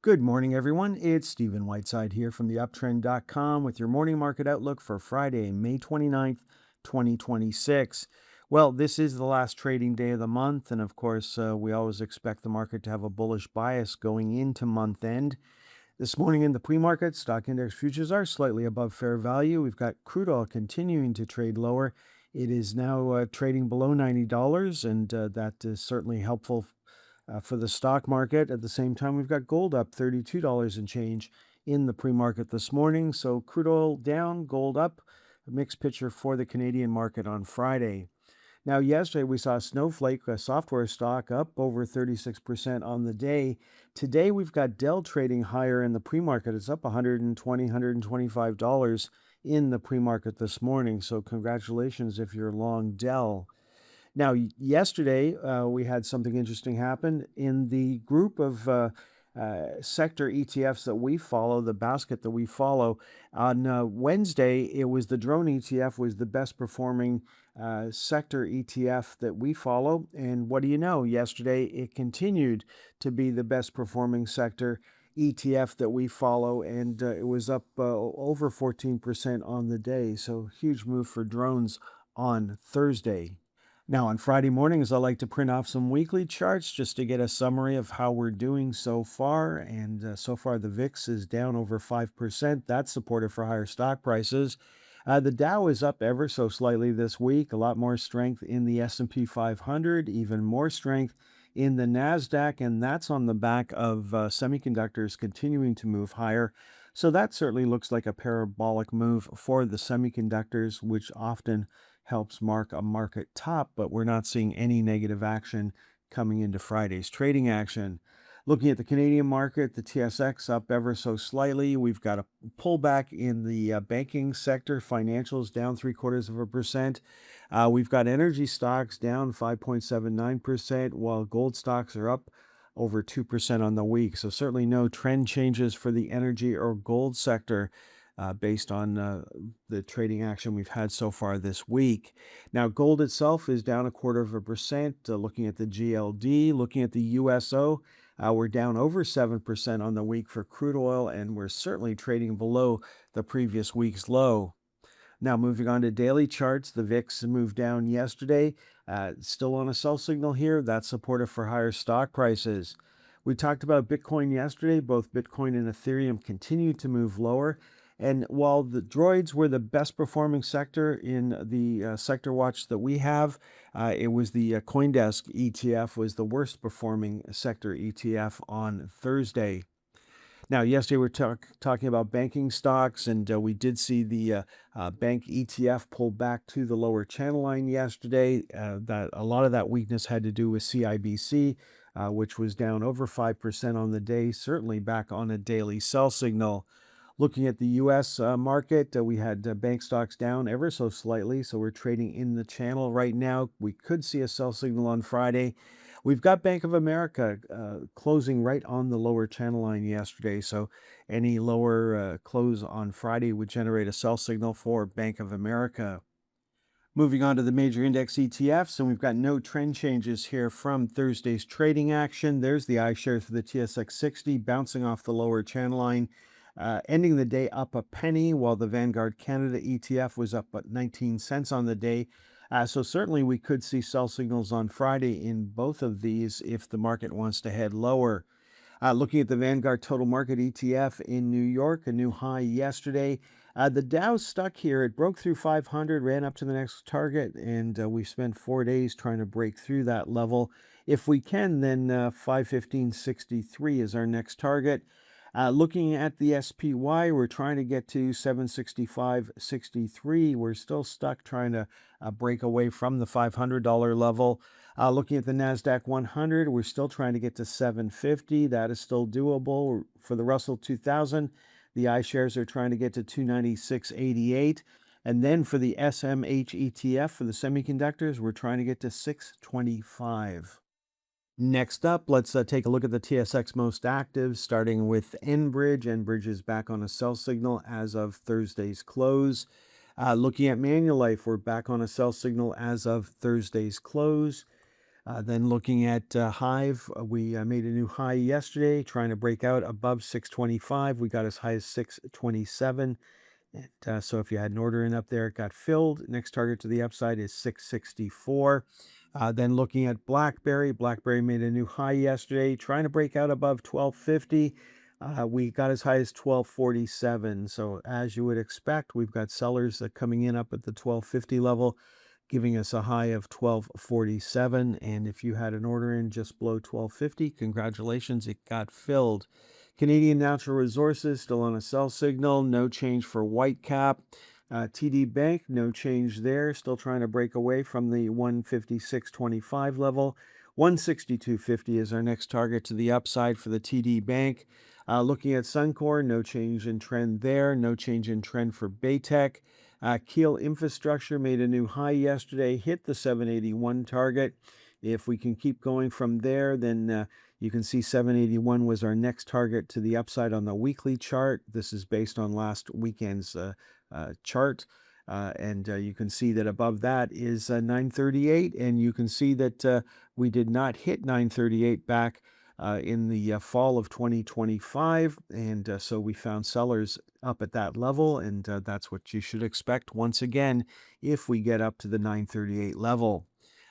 Good morning, everyone. It's Stephen Whiteside here from the uptrend.com with your morning market outlook for Friday, May 29th, 2026. Well, this is the last trading day of the month, and of course, we always expect the market to have a bullish bias going into month end. This morning in the pre-market, stock index futures are slightly above fair value. We've got crude oil continuing to trade lower. It is now trading below $90, and that is certainly helpful for the stock market. At the same time, we've got gold up $32 and change in the pre-market this morning. So crude oil down, gold up. A mixed picture for the Canadian market on Friday. Now, yesterday we saw Snowflake, a software stock, up over 36% on the day. Today we've got Dell trading higher in the pre-market. It's up $120, $125 in the pre-market this morning. So congratulations if you're long Dell. Now, yesterday, we had something interesting happen in the group of sector ETFs that we follow, the basket that we follow. On Wednesday, it was the drone ETF was the best performing sector ETF that we follow. And what do you know? Yesterday, it continued to be the best performing sector ETF that we follow, and it was up over 14% on the day. So huge move for drones on Thursday. Now, on Friday mornings, I like to print off some weekly charts just to get a summary of how we're doing so far. And so far, the VIX is down over 5%. That's supportive for higher stock prices. The Dow is up ever so slightly this week. A lot more strength in the S&P 500, even more strength in the NASDAQ, and that's on the back of semiconductors continuing to move higher. So that certainly looks like a parabolic move for the semiconductors, which often helps mark a market top, but we're not seeing any negative action coming into Friday's trading action. Looking at the Canadian market, the TSX up ever so slightly. We've got a pullback in the banking sector, financials down 0.75%. We've got energy stocks down 5.79%, while gold stocks are up over 2% on the week. So certainly no trend changes for the energy or gold sector based on the trading action we've had so far this week. Now, gold itself is down 0.25%. Looking at the GLD, looking at the USO, we're down over 7% on the week for crude oil, and we're certainly trading below the previous week's low. Now, moving on to daily charts, the VIX moved down yesterday. Still on a sell signal here. That's supportive for higher stock prices. We talked about Bitcoin yesterday. Both Bitcoin and Ethereum continue to move lower. And while the droids were the best performing sector in the sector watch that we have, it was the CoinDesk ETF was the worst performing sector ETF on Thursday. Now, yesterday we were talking about banking stocks, and we did see the bank ETF pull back to the lower channel line yesterday. That a lot of that weakness had to do with CIBC, which was down over 5% on the day, certainly back on a daily sell signal. Looking at the U.S. Market, we had bank stocks down ever so slightly, so we're trading in the channel right now. We could see a sell signal on Friday. We've got Bank of America closing right on the lower channel line yesterday, so any lower close on Friday would generate a sell signal for Bank of America. Moving on to the major index ETFs, and we've got no trend changes here from Thursday's trading action. There's the iShares for the TSX 60 bouncing off the lower channel line. Ending the day up a penny, while the Vanguard Canada ETF was up at 19 cents on the day. So certainly we could see sell signals on Friday in both of these if the market wants to head lower. Looking at the Vanguard Total Market ETF in New York, a new high yesterday. The Dow stuck here. It broke through 500, ran up to the next target, and we've spent 4 days trying to break through that level. If we can, then 515.63 is our next target. Looking at the SPY, we're trying to get to 765.63. We're still stuck trying to break away from the $500 level. Looking at the NASDAQ 100, we're still trying to get to 750. That is still doable. For the Russell 2000, the iShares are trying to get to 296.88. And then for the SMH ETF for the semiconductors, we're trying to get to 625. Next up, let's take a look at the TSX Most Active, starting with Enbridge. Enbridge is back on a sell signal as of Thursday's close. Looking at Manulife, we're back on a sell signal as of Thursday's close. Then looking at Hive, we made a new high yesterday, trying to break out above 625. We got as high as 627. And so if you had an order in up there, it got filled. Next target to the upside is 664. Then looking at BlackBerry, BlackBerry made a new high yesterday, trying to break out above 1250. We got as high as 1247. So as you would expect, we've got sellers coming in up at the 1250 level, giving us a high of 1247. And if you had an order in just below 1250, congratulations, it got filled. Canadian Natural Resources still on a sell signal, no change for Whitecap. TD Bank, no change there, still trying to break away from the 156.25 level. 162.50 is our next target to the upside for the TD Bank. Looking at Suncor, no change in trend there, no change in trend for Baytech. Keel Infrastructure made a new high yesterday, hit the 781 target. If we can keep going from there, then you can see 781 was our next target to the upside on the weekly chart. This is based on last weekend's chart. And you can see that above that is 938. And you can see that we did not hit 938 back in the fall of 2025. And so we found sellers up at that level. And that's what you should expect once again if we get up to the 938 level.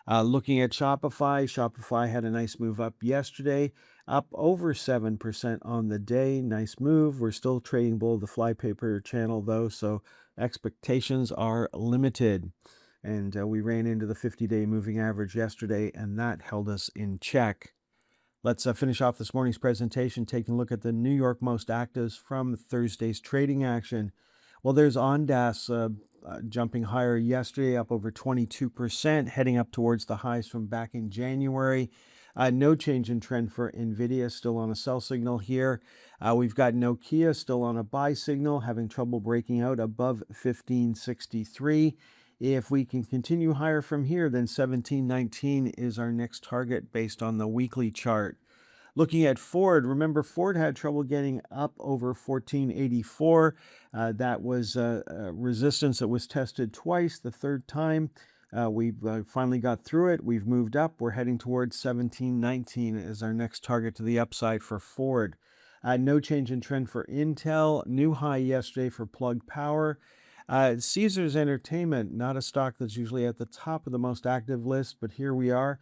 Looking at Shopify, Shopify had a nice move up yesterday, up over 7% on the day. Nice move. We're still trading below the flypaper channel though, so expectations are limited. And we ran into the 50-day moving average yesterday, and that held us in check. Let's finish off this morning's presentation taking a look at the New York most actives from Thursday's trading action. Well, there's Ondas jumping higher yesterday, up over 22%, heading up towards the highs from back in January. No change in trend for NVIDIA, still on a sell signal here. We've got Nokia still on a buy signal, having trouble breaking out above 1563. If we can continue higher from here, then 1719 is our next target based on the weekly chart. Looking at Ford, remember Ford had trouble getting up over 1484. That was resistance that was tested twice. The third time we finally got through it. We've moved up. We're heading towards 1719 as our next target to the upside for Ford. No change in trend for Intel. New high yesterday for Plug Power. Caesars Entertainment, not a stock that's usually at the top of the most active list, but here we are.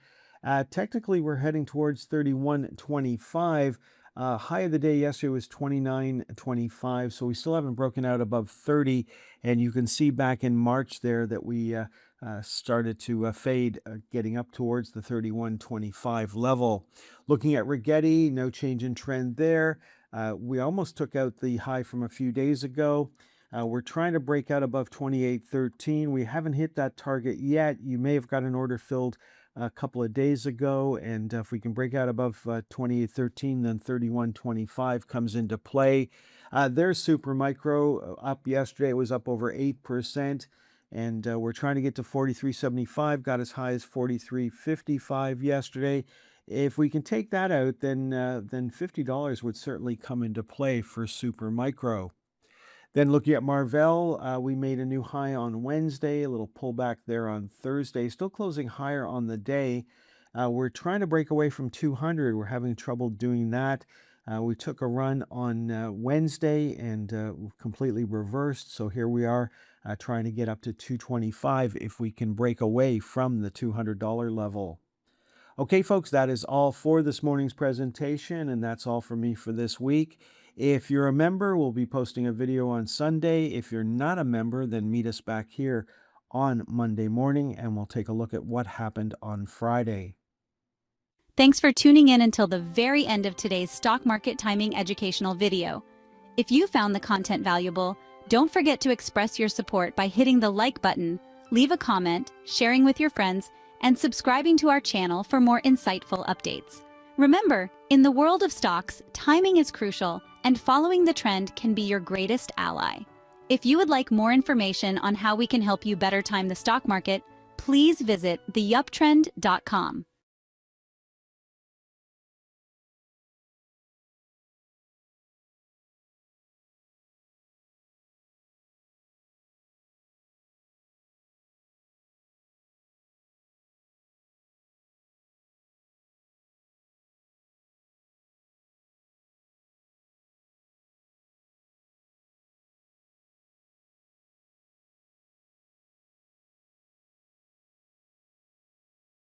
Technically, we're heading towards 31.25. High of the day yesterday was 29.25, so we still haven't broken out above 30. And you can see back in March there that we started to fade, getting up towards the 31.25 level. Looking at Rigetti, no change in trend there. We almost took out the high from a few days ago. We're trying to break out above 28.13. We haven't hit that target yet. You may have got an order filled a couple of days ago, and if we can break out above 28.13, then 31.25 comes into play. There's Supermicro up yesterday. It was up over 8%, and we're trying to get to 43.75. Got as high as 43.55 yesterday. If we can take that out, then $50 would certainly come into play for Supermicro. Then looking at Marvell, we made a new high on Wednesday, a little pullback there on Thursday, still closing higher on the day. We're trying to break away from 200. We're having trouble doing that. We took a run on Wednesday and completely reversed. So here we are trying to get up to 225 if we can break away from the $200 level. Okay, folks, that is all for this morning's presentation, and that's all for me for this week. If you're a member, we'll be posting a video on Sunday. If you're not a member, then meet us back here on Monday morning, and we'll take a look at what happened on Friday. Thanks for tuning in until the very end of today's stock market timing educational video. If you found the content valuable, don't forget to express your support by hitting the like button, leave a comment, sharing with your friends, and subscribing to our channel for more insightful updates. Remember, in the world of stocks, timing is crucial, and following the trend can be your greatest ally. If you would like more information on how we can help you better time the stock market, please visit theuptrend.com.